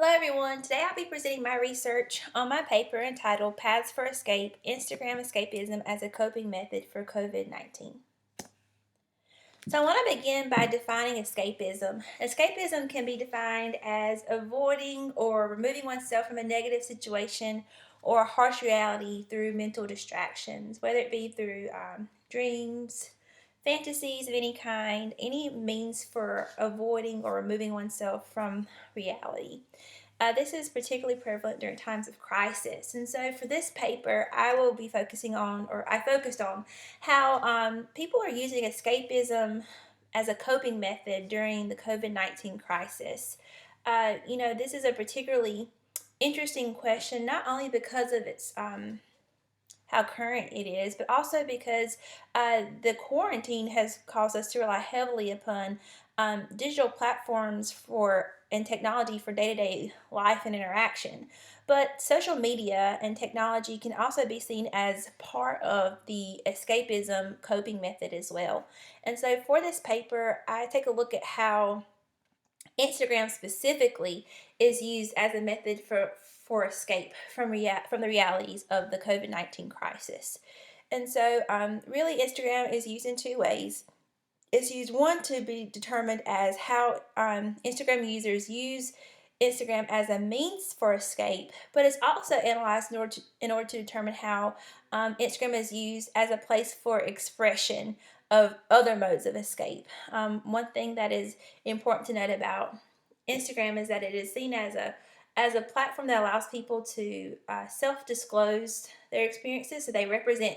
Hello everyone, today I'll be presenting my research on my paper entitled Paths for Escape, Instagram Escapism as a Coping Method for COVID-19. So I want to begin by defining escapism. Escapism can be defined as avoiding or removing oneself from a negative situation or a harsh reality through mental distractions, whether it be through dreams, fantasies of any kind, any means for avoiding or removing oneself from reality. This is particularly prevalent during times of crisis. And so for this paper, I will be focusing on, or I focused on, how people are using escapism as a coping method during the COVID-19 crisis. This is a particularly interesting question, not only because of its how current it is, but also because the quarantine has caused us to rely heavily upon digital platforms and technology for day-to-day life and interaction. But social media and technology can also be seen as part of the escapism coping method as well. And so for this paper, I take a look at how Instagram specifically is used as a method for escape from the realities of the COVID-19 crisis. And so really Instagram is used in two ways. It's used, one, to be determined as how Instagram users use Instagram as a means for escape, but it's also analyzed in order to determine how Instagram is used as a place for expression of other modes of escape. One thing that is important to note about Instagram is that it is seen as a platform that allows people to self-disclose their experiences, so they represent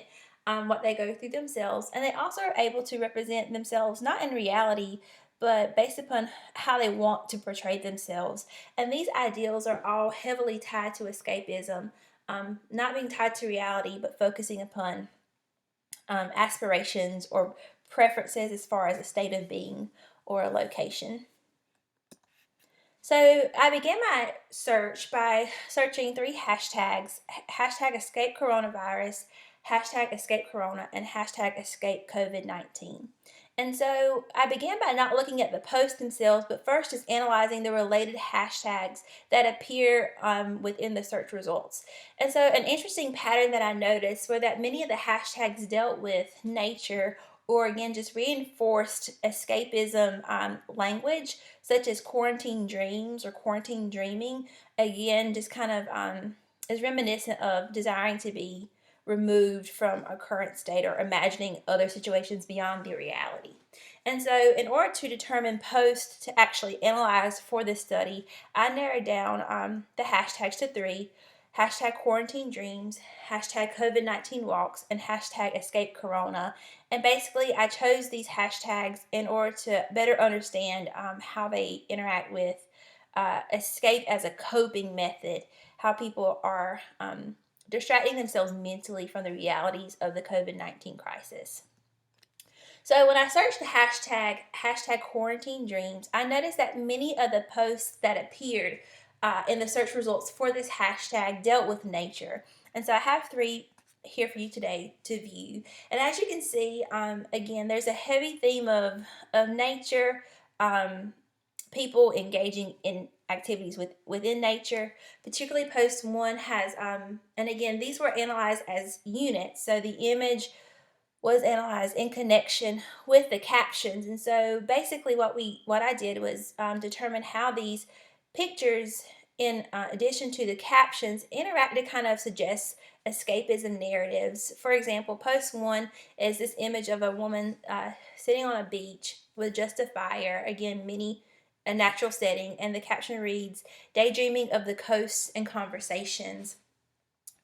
what they go through themselves, and they also are able to represent themselves not in reality but based upon how they want to portray themselves. And these ideals are all heavily tied to escapism, not being tied to reality but focusing upon aspirations or preferences as far as a state of being or a location. So I began my search by searching three hashtags: hashtag escape coronavirus, hashtag escape corona, and hashtag escape COVID-19. And so I began by not looking at the posts themselves, but first just analyzing the related hashtags that appear within the search results. And so an interesting pattern that I noticed were that many of the hashtags dealt with nature, or again just reinforced escapism language, such as quarantine dreams or quarantine dreaming. Again, just kind of is reminiscent of desiring to be removed from a current state or imagining other situations beyond the reality. And so in order to determine posts to actually analyze for this study, I narrowed down the hashtags to three: hashtag quarantine dreams, hashtag COVID-19 walks, and hashtag escape corona. And basically I chose these hashtags in order to better understand how they interact with escape as a coping method, how people are distracting themselves mentally from the realities of the COVID-19 crisis. So when I searched the hashtag quarantine dreams, I noticed that many of the posts that appeared in the search results for this hashtag dealt with nature. And so I have three here for you today to view. And as you can see, again, there's a heavy theme of nature, people engaging in activities within nature. Particularly post one has, and again, these were analyzed as units. So the image was analyzed in connection with the captions. And so basically what I did was determine how these pictures, in addition to the captions, interact to kind of suggest escapism narratives. For example, post one is this image of a woman sitting on a beach with just a fire, again, a natural setting, and the caption reads, "Daydreaming of the coasts and conversations."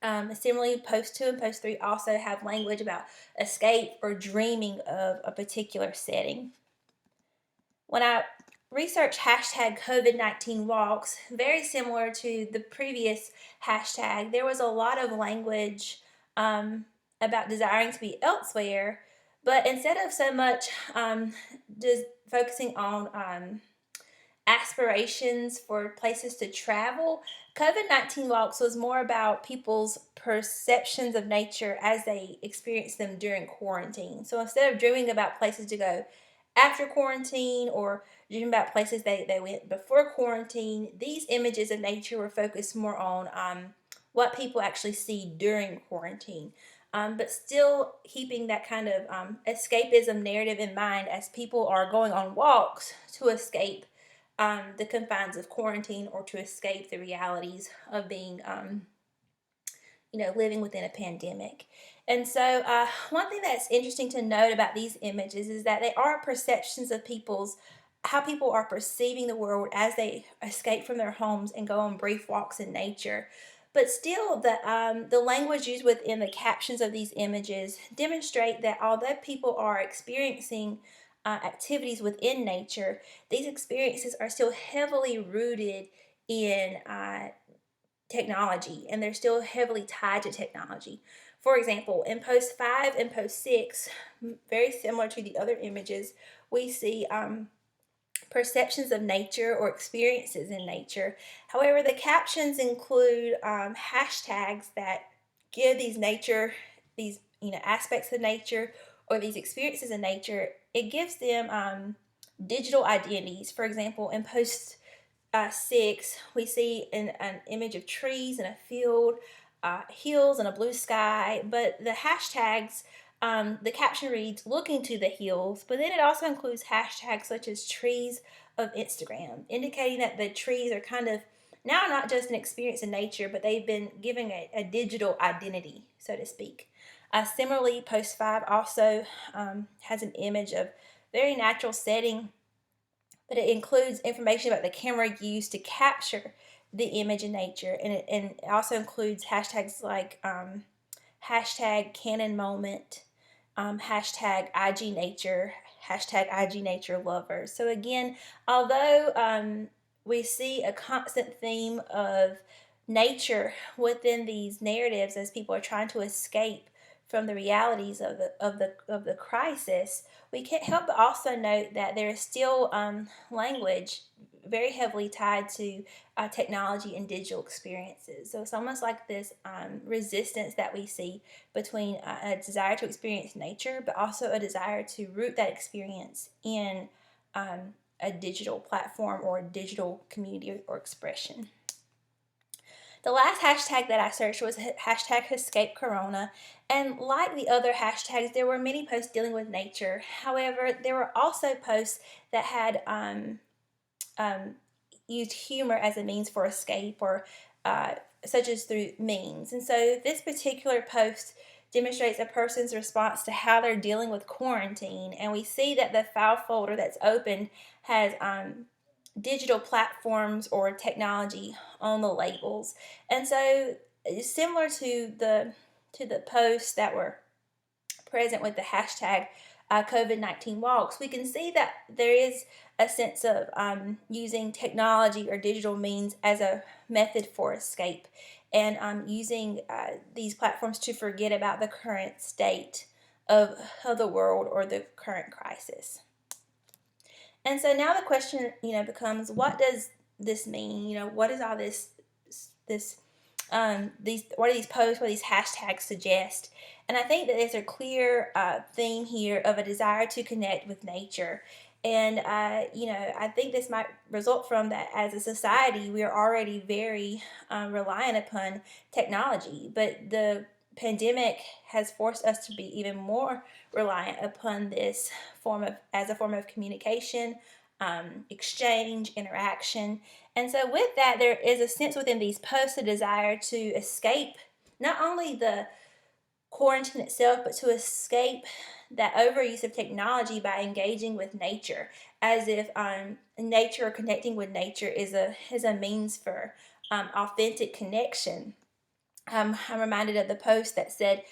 Similarly, post 2 and post 3 also have language about escape or dreaming of a particular setting. When I researched hashtag COVID-19 walks, very similar to the previous hashtag, there was a lot of language about desiring to be elsewhere, but instead of so much just focusing on aspirations for places to travel, COVID-19 walks was more about people's perceptions of nature as they experienced them during quarantine. So instead of dreaming about places to go after quarantine or dreaming about places they went before quarantine. These images of nature were focused more on what people actually see during quarantine. But still keeping that kind of escapism narrative in mind as people are going on walks to escape the confines of quarantine or to escape the realities of being, living within a pandemic. And so, one thing that's interesting to note about these images is that they are perceptions of how people are perceiving the world as they escape from their homes and go on brief walks in nature. But still, the language used within the captions of these images demonstrate that although people are experiencing activities within nature, these experiences are still heavily rooted in technology, and they're still heavily tied to technology. For example, in post 5 and post 6, very similar to the other images, we see perceptions of nature or experiences in nature. However, the captions include hashtags that give these aspects of nature or these experiences in nature. It gives them digital identities. For example, in post 6, we see an image of trees and a field, hills and a blue sky. But the hashtags, the caption reads, looking to the hills, but then it also includes hashtags such as trees of Instagram, indicating that the trees are kind of now not just an experience in nature, but they've been given a digital identity, so to speak. Similarly, post 5 also has an image of very natural setting, but it includes information about the camera used to capture the image in nature, and it also includes hashtags like hashtag Canon moment, hashtag IG nature, hashtag IG nature lovers. So again, although we see a constant theme of nature within these narratives as people are trying to escape from the realities of the crisis, we can't help but also note that there is still language very heavily tied to technology and digital experiences. So it's almost like this resistance that we see between a desire to experience nature, but also a desire to root that experience in a digital platform or a digital community or expression. The last hashtag that I searched was hashtag Escape Corona, and like the other hashtags, there were many posts dealing with nature. However, there were also posts that had used humor as a means for escape, or such as through memes. And so this particular post demonstrates a person's response to how they're dealing with quarantine, and we see that the file folder that's opened has digital platforms or technology on the labels. And so similar to the posts that were present with the hashtag COVID-19 walks, we can see that there is a sense of using technology or digital means as a method for escape, and using these platforms to forget about the current state of the world or the current crisis. And so now the question, becomes, what does this mean? What is all this, what do these posts, what do these hashtags suggest? And I think that there's a clear theme here of a desire to connect with nature. And, I think this might result from that as a society, we are already very reliant upon technology, but the pandemic has forced us to be even more reliant upon this as a form of communication, exchange, interaction. And so with that, there is a sense within these posts, a desire to escape not only the quarantine itself, but to escape that overuse of technology by engaging with nature, as if nature or connecting with nature is a means for authentic connection. I'm reminded of the post that said,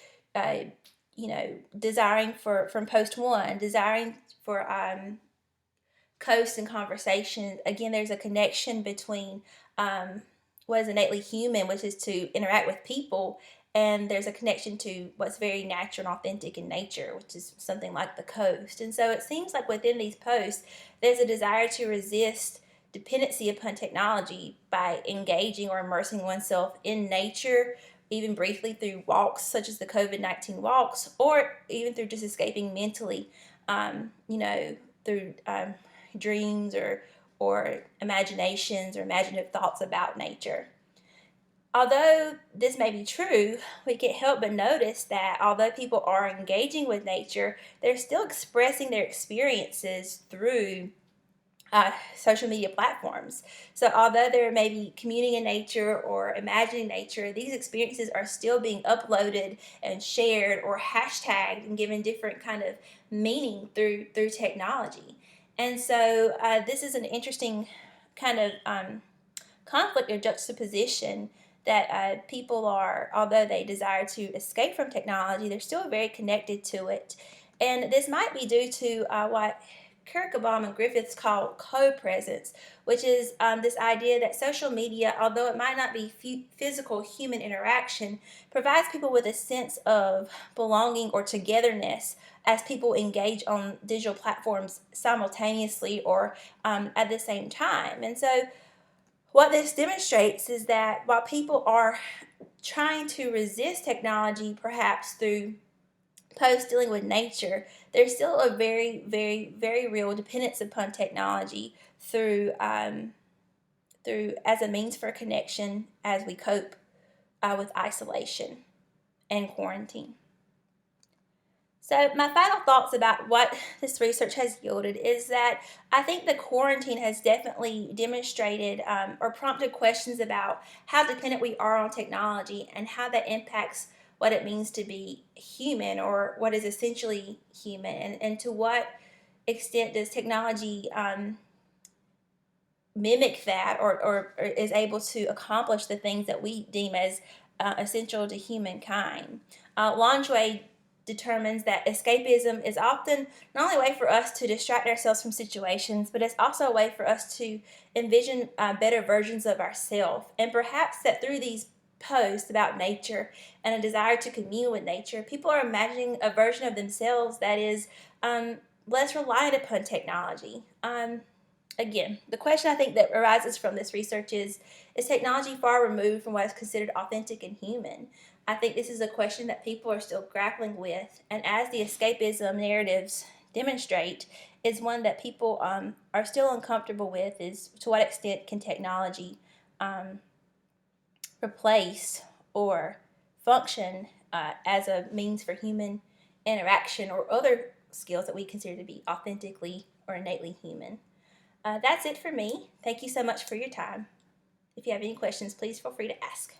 desiring from post 1, desiring for coast and conversation. Again, there's a connection between what is innately human, which is to interact with people, and there's a connection to what's very natural and authentic in nature, which is something like the coast. And so it seems like within these posts, there's a desire to resist dependency upon technology by engaging or immersing oneself in nature, even briefly through walks such as the COVID-19 walks, or even through just escaping mentally, through dreams or imaginations or imaginative thoughts about nature. Although this may be true, we can't help but notice that although people are engaging with nature, they're still expressing their experiences through social media platforms. So, although they're maybe communing in nature or imagining nature, these experiences are still being uploaded and shared or hashtagged and given different kind of meaning through technology. And so, this is an interesting kind of conflict or juxtaposition that people are, although they desire to escape from technology, they're still very connected to it. And this might be due to what Kirkegård and Griffiths call co-presence, which is this idea that social media, although it might not be physical human interaction, provides people with a sense of belonging or togetherness as people engage on digital platforms simultaneously or at the same time. And so what this demonstrates is that while people are trying to resist technology, perhaps through posts dealing with nature, there's still a very, very, very real dependence upon technology through as a means for connection as we cope with isolation and quarantine. So my final thoughts about what this research has yielded is that I think the quarantine has definitely demonstrated or prompted questions about how dependent we are on technology and how that impacts what it means to be human or what is essentially human, and to what extent does technology mimic that or is able to accomplish the things that we deem as essential to humankind. Lingerie determines that escapism is often not only a way for us to distract ourselves from situations, but it's also a way for us to envision better versions of ourselves. And perhaps that through these posts about nature and a desire to commune with nature, people are imagining a version of themselves that is less reliant upon technology. Again, the question I think that arises from this research is technology far removed from what is considered authentic and human? I think this is a question that people are still grappling with, and as the escapism narratives demonstrate, is one that people are still uncomfortable with, is to what extent can technology replace or function as a means for human interaction or other skills that we consider to be authentically or innately human. That's it for me. Thank you so much for your time. If you have any questions, please feel free to ask.